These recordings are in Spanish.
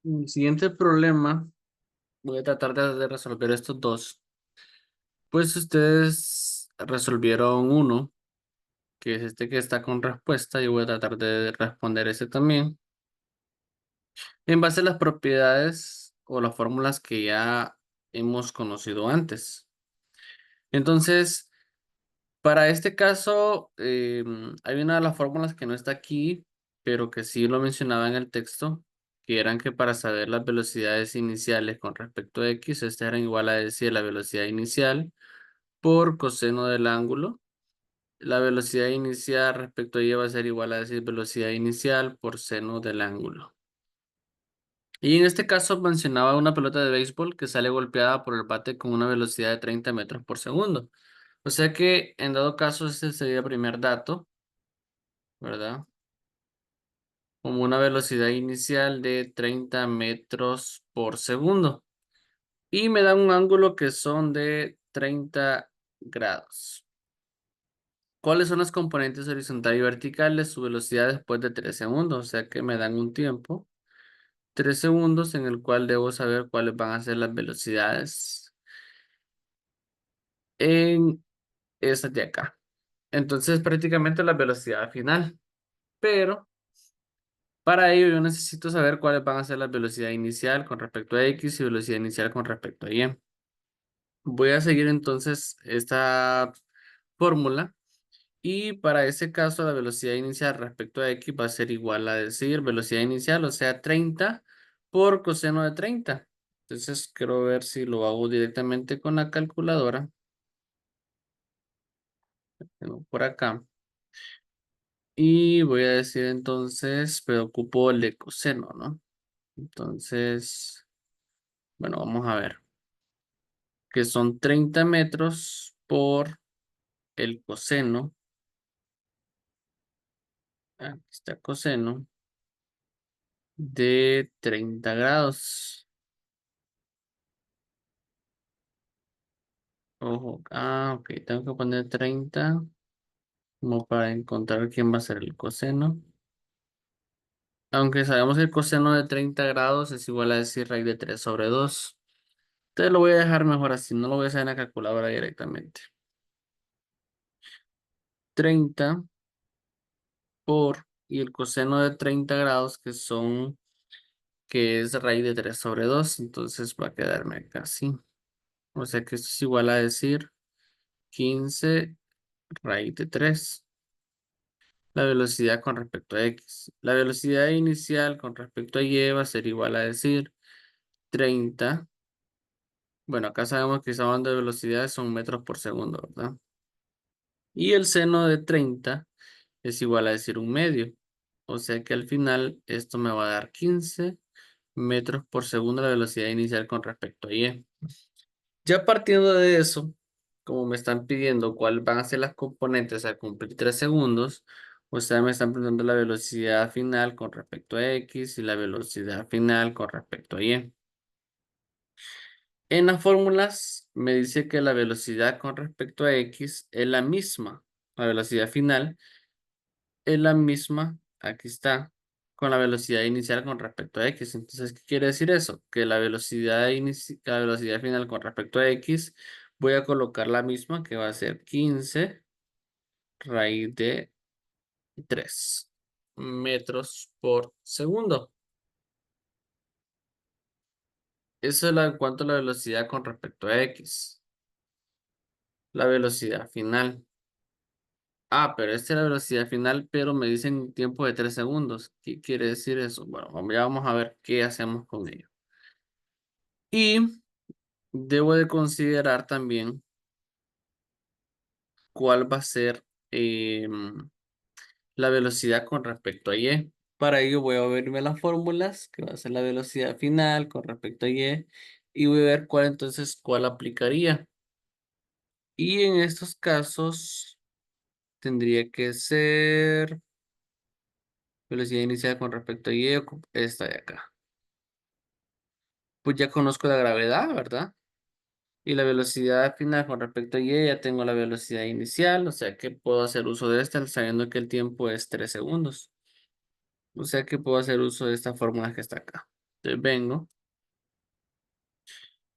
El siguiente problema, voy a tratar de resolver estos dos. Pues ustedes resolvieron uno, que es este que está con respuesta, y voy a tratar de responder ese también. En base a las propiedades o las fórmulas que ya hemos conocido antes. Entonces, para este caso, hay una de las fórmulas que no está aquí, pero que sí lo mencionaba en el texto, que eran que para saber las velocidades iniciales con respecto a X, estas eran igual a decir la velocidad inicial por coseno del ángulo. La velocidad inicial respecto a Y va a ser igual a decir velocidad inicial por seno del ángulo. Y en este caso mencionaba una pelota de béisbol que sale golpeada por el bate con una velocidad de 30 metros por segundo. O sea que en dado caso ese sería el primer dato, ¿verdad? Como una velocidad inicial de 30 metros por segundo. Y me da un ángulo que son de 30 grados. ¿Cuáles son las componentes horizontal y vertical de su velocidad después de 3 segundos? O sea que me dan un tiempo, 3 segundos, en el cual debo saber cuáles van a ser las velocidades en estas de acá. Entonces prácticamente la velocidad final. Pero para ello yo necesito saber cuáles van a ser la velocidad inicial con respecto a X y velocidad inicial con respecto a Y. Voy a seguir entonces esta fórmula. Y para ese caso, la velocidad inicial respecto a X va a ser igual a decir velocidad inicial, o sea, 30 por coseno de 30. Entonces, quiero ver si lo hago directamente con la calculadora. Tengo por acá. Y voy a decir entonces, pero ocupo el de coseno, ¿no? Entonces, bueno, vamos a ver. Que son 30 metros por el coseno. Aquí está coseno de 30 grados. Ojo, ok, tengo que poner 30 como para encontrar quién va a ser el coseno. Aunque sabemos que el coseno de 30 grados es igual a decir raíz de 3 sobre 2. Entonces lo voy a dejar mejor así, no lo voy a hacer en la calculadora directamente. 30 y el coseno de 30 grados que es raíz de 3 sobre 2, entonces va a quedarme acá así. O sea que esto es igual a decir 15 raíz de 3. La velocidad con respecto a X. La velocidad inicial con respecto a Y va a ser igual a decir 30. Bueno, acá sabemos que estamos hablando de velocidades, son metros por segundo, ¿verdad? Y el seno de 30 es igual a decir un medio. O sea que al final esto me va a dar 15 metros por segundo la velocidad inicial con respecto a Y. Ya partiendo de eso, como me están pidiendo cuáles van a ser las componentes al cumplir 3 segundos, o sea, me están preguntando la velocidad final con respecto a X y la velocidad final con respecto a Y. En las fórmulas me dice que la velocidad con respecto a X es la misma. La velocidad final es la misma, aquí está, con la velocidad inicial con respecto a X. Entonces, ¿qué quiere decir eso? Que la velocidad final con respecto a X, voy a colocar la misma, que va a ser 15 raíz de 3 metros por segundo. Eso es en cuanto a la velocidad con respecto a X. La velocidad final. Ah, pero esta es la velocidad final, pero me dicen tiempo de 3 segundos. ¿Qué quiere decir eso? Bueno, ya vamos a ver qué hacemos con ello. Y debo de considerar también cuál va a ser la velocidad con respecto a Y. Para ello voy a verme las fórmulas, que va a ser la velocidad final con respecto a y voy a ver cuál aplicaría. Y en estos casos tendría que ser velocidad inicial con respecto a Y, esta de acá. Pues ya conozco la gravedad, ¿verdad? Y la velocidad final con respecto a Y, ya tengo la velocidad inicial, o sea que puedo hacer uso de esta sabiendo que el tiempo es 3 segundos. O sea que puedo hacer uso de esta fórmula que está acá. Entonces vengo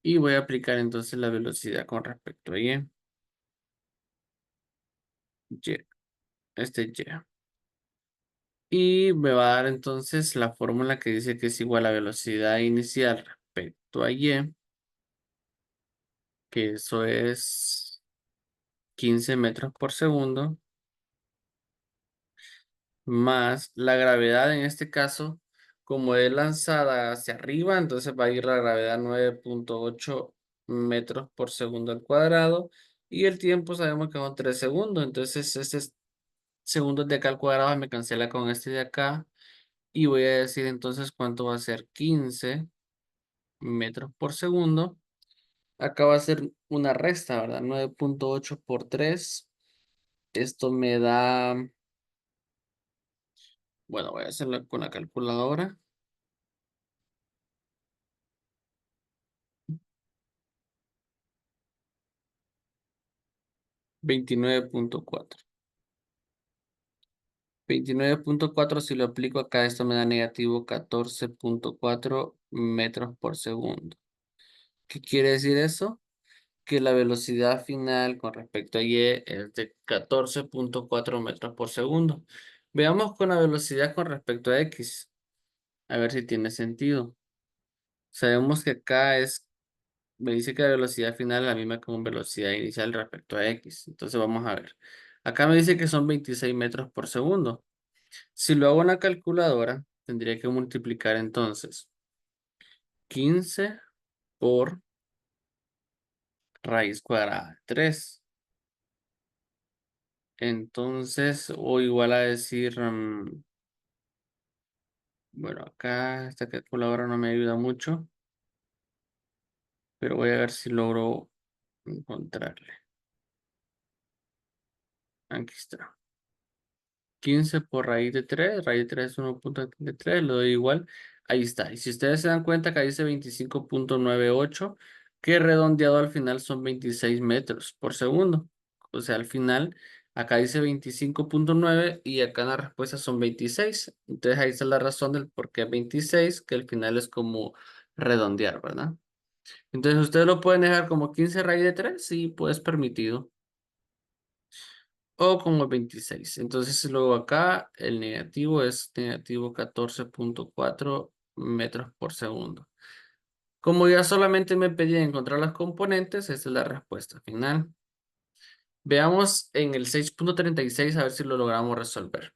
y voy a aplicar entonces la velocidad con respecto a Y. Y, este Y. Y me va a dar entonces la fórmula que dice que es igual a velocidad inicial respecto a Y, que eso es 15 metros por segundo, más la gravedad en este caso, como es lanzada hacia arriba, entonces va a ir la gravedad 9,8 metros por segundo al cuadrado, y el tiempo sabemos que son 3 segundos, entonces este segundos de acá al cuadrado me cancela con este de acá, y voy a decir entonces cuánto va a ser 15 metros por segundo. Acá va a ser una resta, ¿verdad? 9,8 por 3. Esto me da, bueno, voy a hacerlo con la calculadora. 29,4. 29,4 si lo aplico acá, esto me da negativo 14,4 metros por segundo. ¿Qué quiere decir eso? Que la velocidad final con respecto a Y es de 14,4 metros por segundo. Veamos con la velocidad con respecto a X. A ver si tiene sentido. Sabemos que acá me dice que la velocidad final es la misma como velocidad inicial respecto a X. Entonces vamos a ver. Acá me dice que son 26 metros por segundo. Si lo hago en la calculadora, tendría que multiplicar entonces 15 por raíz cuadrada de 3. Entonces, o igual a decir, bueno, acá esta calculadora no me ayuda mucho, pero voy a ver si logro encontrarle. Aquí está. 15 por raíz de 3 es 1,33, lo doy igual. Ahí está. Y si ustedes se dan cuenta, acá dice 25,98, que redondeado al final son 26 metros por segundo. O sea, al final, acá dice 25,9 y acá en la respuesta son 26. Entonces ahí está la razón del por qué 26, que al final es como redondear, ¿verdad? Entonces ustedes lo pueden dejar como 15 raíz de 3, sí, pues permitido. O como 26. Entonces luego acá el negativo es negativo 14,4 metros por segundo. Como ya solamente me pedía encontrar las componentes, esta es la respuesta final. Veamos en el 6,36 a ver si lo logramos resolver.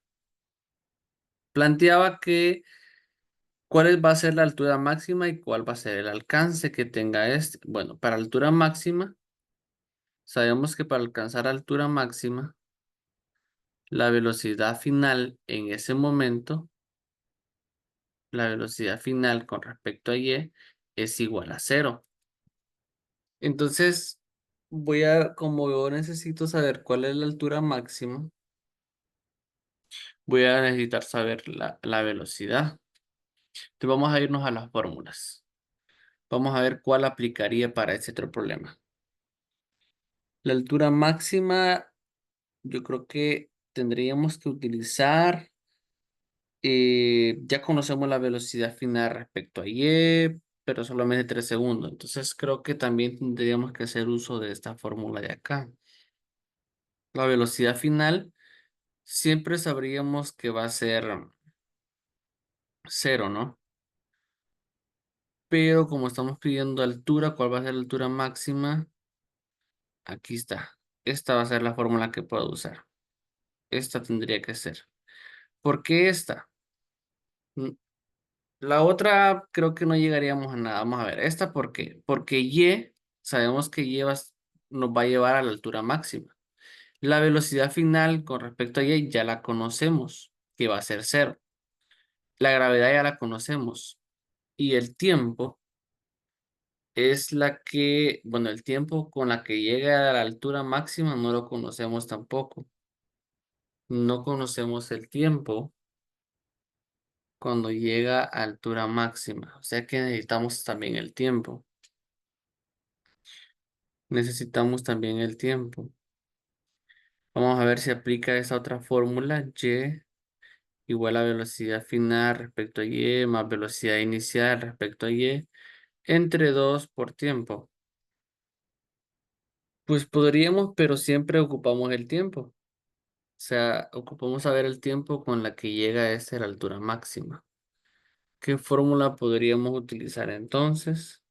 Planteaba que cuál va a ser la altura máxima y cuál va a ser el alcance que tenga este. Bueno, para altura máxima, sabemos que para alcanzar altura máxima, la velocidad final en ese momento, la velocidad final con respecto a Y es igual a 0. Entonces, como yo necesito saber cuál es la altura máxima, voy a necesitar saber la velocidad. Entonces, vamos a irnos a las fórmulas. Vamos a ver cuál aplicaría para ese otro problema. La altura máxima, yo creo que tendríamos que utilizar, ya conocemos la velocidad final respecto a Y, pero solamente 3 segundos. Entonces creo que también tendríamos que hacer uso de esta fórmula de acá. La velocidad final siempre sabríamos que va a ser 0, ¿no? Pero como estamos pidiendo altura, ¿cuál va a ser la altura máxima? Aquí está. Esta va a ser la fórmula que puedo usar. Esta tendría que ser. ¿Por qué esta? Mm, La otra creo que no llegaríamos a nada. Vamos a ver, ¿esta por qué? Porque Y, sabemos que nos va a llevar a la altura máxima. La velocidad final con respecto a Y ya la conocemos, que va a ser 0. La gravedad ya la conocemos. Y el tiempo es bueno, el tiempo con la que llega a la altura máxima no lo conocemos tampoco. No conocemos el tiempo cuando llega a altura máxima. O sea que necesitamos también el tiempo. Necesitamos también el tiempo. Vamos a ver si aplica esa otra fórmula. Y igual a velocidad final respecto a y más velocidad inicial respecto a y entre 2 por tiempo. Pues podríamos, pero siempre ocupamos el tiempo. O sea, ocupamos saber el tiempo con la que llega a esa la altura máxima. ¿Qué fórmula podríamos utilizar entonces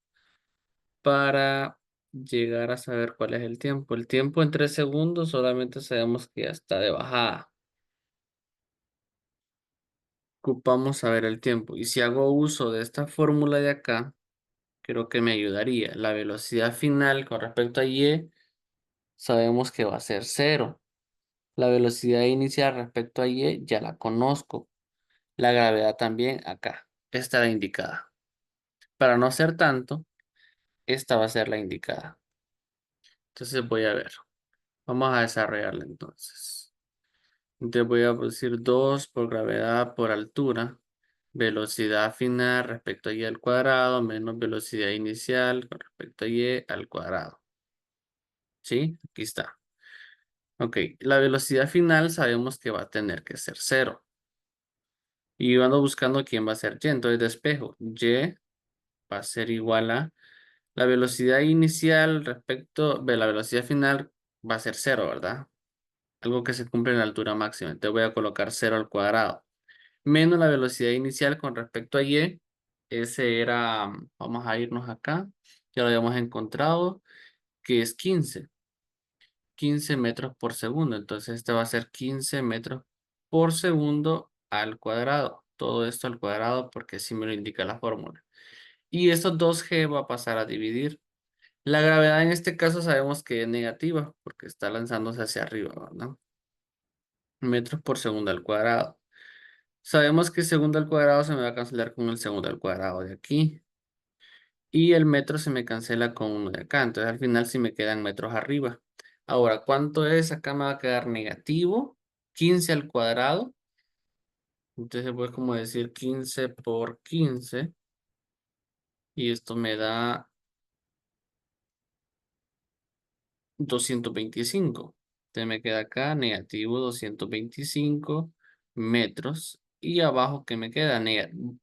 para llegar a saber cuál es el tiempo? El tiempo en 3 segundos solamente sabemos que ya está de bajada. Ocupamos saber el tiempo. Y si hago uso de esta fórmula de acá, creo que me ayudaría. La velocidad final con respecto a y sabemos que va a ser cero. La velocidad inicial respecto a y ya la conozco. La gravedad también acá. Esta es la indicada. Para no ser tanto, esta va a ser la indicada. Entonces voy a ver. Vamos a desarrollarla entonces. Entonces voy a decir 2 por gravedad por altura. Velocidad final respecto a y al cuadrado menos velocidad inicial con respecto a y al cuadrado. ¿Sí? Aquí está. Ok, la velocidad final sabemos que va a tener que ser cero. Y yo ando buscando quién va a ser y. Entonces despejo. Y va a ser igual a la velocidad inicial respecto de la velocidad final va a ser cero, ¿verdad? Algo que se cumple en la altura máxima. Entonces voy a colocar cero al cuadrado. Menos la velocidad inicial con respecto a y. Ese era, vamos a irnos acá. Ya lo habíamos encontrado, que es 15 metros por segundo. Entonces este va a ser 15 metros por segundo al cuadrado. Todo esto al cuadrado porque así me lo indica la fórmula. Y estos 2G va a pasar a dividir. La gravedad en este caso sabemos que es negativa porque está lanzándose hacia arriba, ¿verdad? Metros por segundo al cuadrado. Sabemos que segundo al cuadrado se me va a cancelar con el segundo al cuadrado de aquí. Y el metro se me cancela con uno de acá. Entonces al final sí me quedan metros arriba. Ahora, ¿cuánto es? Acá me va a quedar negativo. 15 al cuadrado. Entonces voy como decir 15 por 15. Y esto me da 225. Entonces me queda acá negativo 225 metros. Y abajo, ¿qué me queda?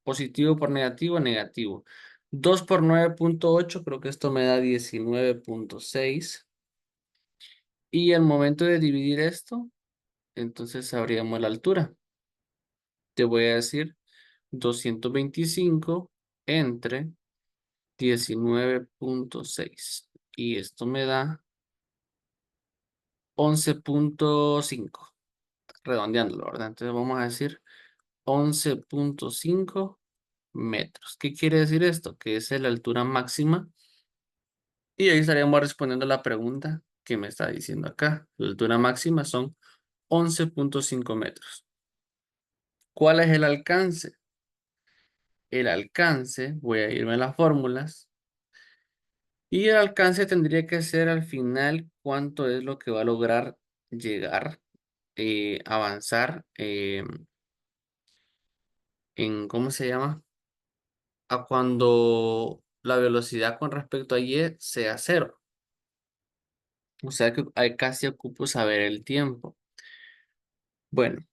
Positivo por negativo, negativo. 2 por 9,8, creo que esto me da 19,6. Y al momento de dividir esto, entonces sabríamos la altura. Te voy a decir 225 entre 19,6. Y esto me da 11,5. Redondeándolo, ¿verdad? Entonces vamos a decir 11,5 metros. ¿Qué quiere decir esto? Que esa es la altura máxima. Y ahí estaríamos respondiendo la pregunta que me está diciendo acá. La altura máxima son 11,5 metros. ¿Cuál es el alcance? El alcance, voy a irme a las fórmulas. Y el alcance tendría que ser al final cuánto es lo que va a lograr llegar, avanzar en, ¿cómo se llama? A cuando la velocidad con respecto a y sea cero. O sea que hay casi ocupo saber el tiempo. Bueno,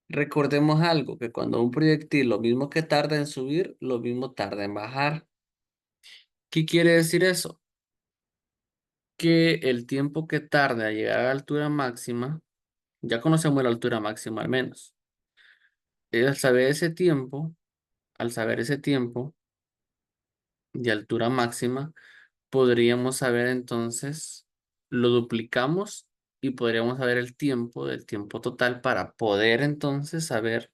recordemos algo, que cuando un proyectil lo mismo que tarda en subir, lo mismo tarda en bajar. ¿Qué quiere decir eso? Que el tiempo que tarda a llegar a la altura máxima, ya conocemos la altura máxima al menos. Al saber ese tiempo, al saber ese tiempo de altura máxima, podríamos saber entonces, lo duplicamos y podríamos saber el tiempo del tiempo total para poder entonces saber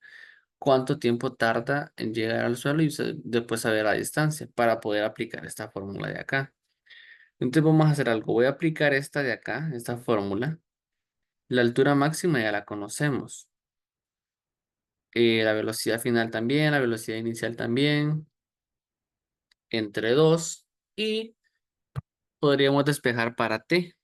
cuánto tiempo tarda en llegar al suelo y después saber la distancia para poder aplicar esta fórmula de acá. Entonces vamos a hacer algo. Voy a aplicar esta de acá, esta fórmula. La altura máxima ya la conocemos. La velocidad final también, la velocidad inicial también, entre 2. Y podríamos despejar para t,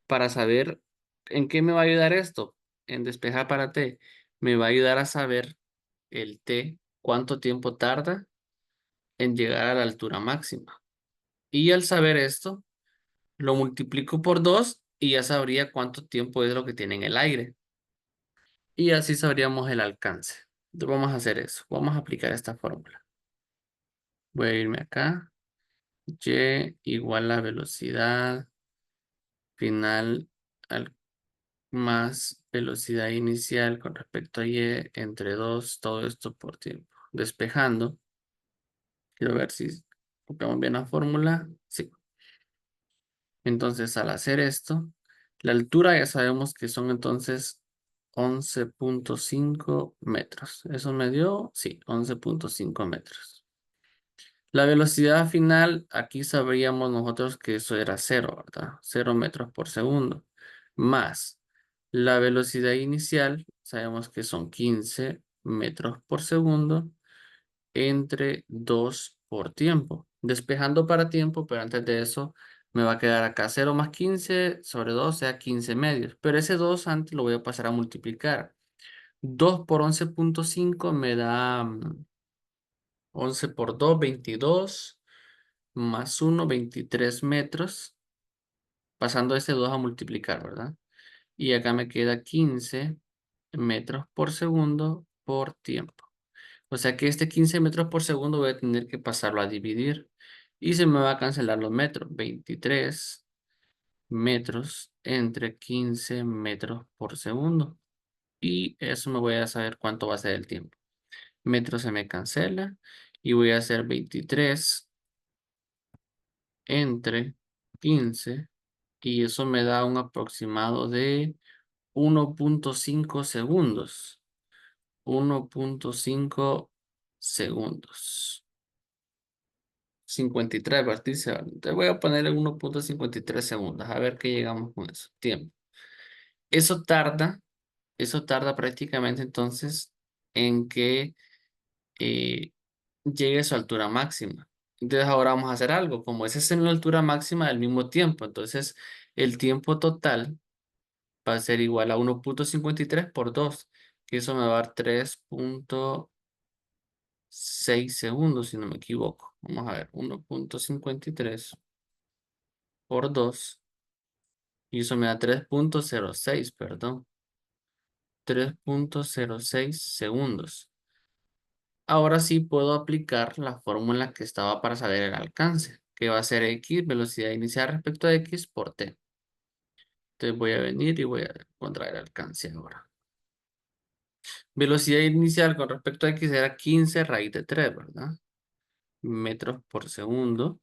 para saber en qué me va a ayudar esto. En despejar para t, me va a ayudar a saber el t, cuánto tiempo tarda en llegar a la altura máxima. Y al saber esto, lo multiplico por 2 y ya sabría cuánto tiempo es lo que tiene en el aire. Y así sabríamos el alcance. Entonces vamos a hacer eso. Vamos a aplicar esta fórmula. Voy a irme acá. Y igual la velocidad final más velocidad inicial con respecto a Y entre 2, todo esto por tiempo. Despejando. Quiero ver si copiamos bien la fórmula. Sí. Entonces, al hacer esto, la altura ya sabemos que son entonces 11.5 metros. ¿Eso me dio? Sí, 11.5 metros. La velocidad final, aquí sabríamos nosotros que eso era cero, ¿verdad? 0 metros por segundo. Más la velocidad inicial, sabemos que son 15 metros por segundo entre 2 por tiempo. Despejando para tiempo, pero antes de eso me va a quedar acá 0 más 15 sobre 2, o sea 15 medios. Pero ese 2 antes lo voy a pasar a multiplicar. 2 por 11.5 me da 11 por 2, 22, más 1, 23 metros. Pasando ese 2 a multiplicar, ¿verdad? Y acá me queda 15 metros por segundo por tiempo. O sea que este 15 metros por segundo voy a tener que pasarlo a dividir. Y se me va a cancelar los metros. 23 metros entre 15 metros por segundo. Y eso me voy a saber cuánto va a ser el tiempo. Metros se me cancela. Y voy a hacer 23 entre 15. Y eso me da un aproximado de 1.5 segundos. 1.5 segundos. 53 vértices. Te voy a poner en 1.53 segundos. A ver qué llegamos con eso. Tiempo. Eso tarda, eso tarda prácticamente entonces en que llegue a su altura máxima. Entonces ahora vamos a hacer algo. Como esa es en la altura máxima del mismo tiempo, entonces el tiempo total va a ser igual a 1.53 por 2, que eso me va a dar 3.6 segundos, si no me equivoco. Vamos a ver, 1.53 por 2. Y eso me da 3.06, perdón. 3.06 segundos. Ahora sí puedo aplicar la fórmula que estaba para saber el alcance, que va a ser X, velocidad inicial respecto a X por T. Entonces voy a venir y voy a encontrar el alcance ahora. Velocidad inicial con respecto a X era 15 raíz de 3, ¿verdad? Metros por segundo.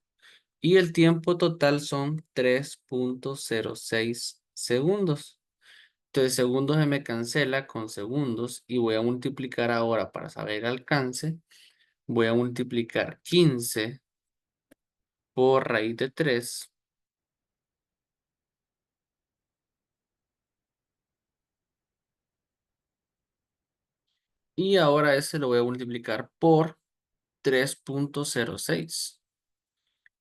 Y el tiempo total son 3.06 segundos. Entonces, segundos se me cancela con segundos y voy a multiplicar ahora para saber el alcance. Voy a multiplicar 15 por raíz de 3. Y ahora ese lo voy a multiplicar por 3.06.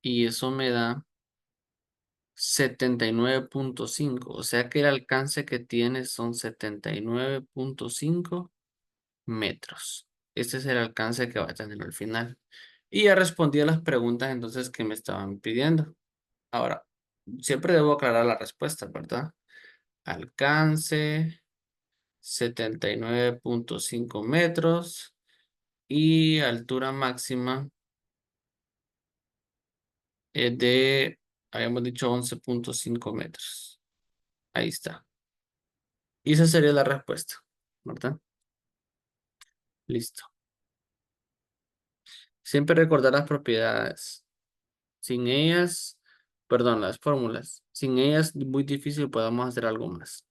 Y eso me da 79.5. O sea que el alcance que tiene son 79.5 metros. Este es el alcance que va a tener al final. Y ya respondí a las preguntas entonces que me estaban pidiendo. Ahora, siempre debo aclarar la respuesta, ¿verdad? Alcance, 79.5 metros y altura máxima es de, habíamos dicho 11.5 metros. Ahí está. Y esa sería la respuesta, ¿verdad? Listo. Siempre recordar las propiedades. Sin ellas, perdón, las fórmulas. Sin ellas, muy difícil podamos hacer algo más.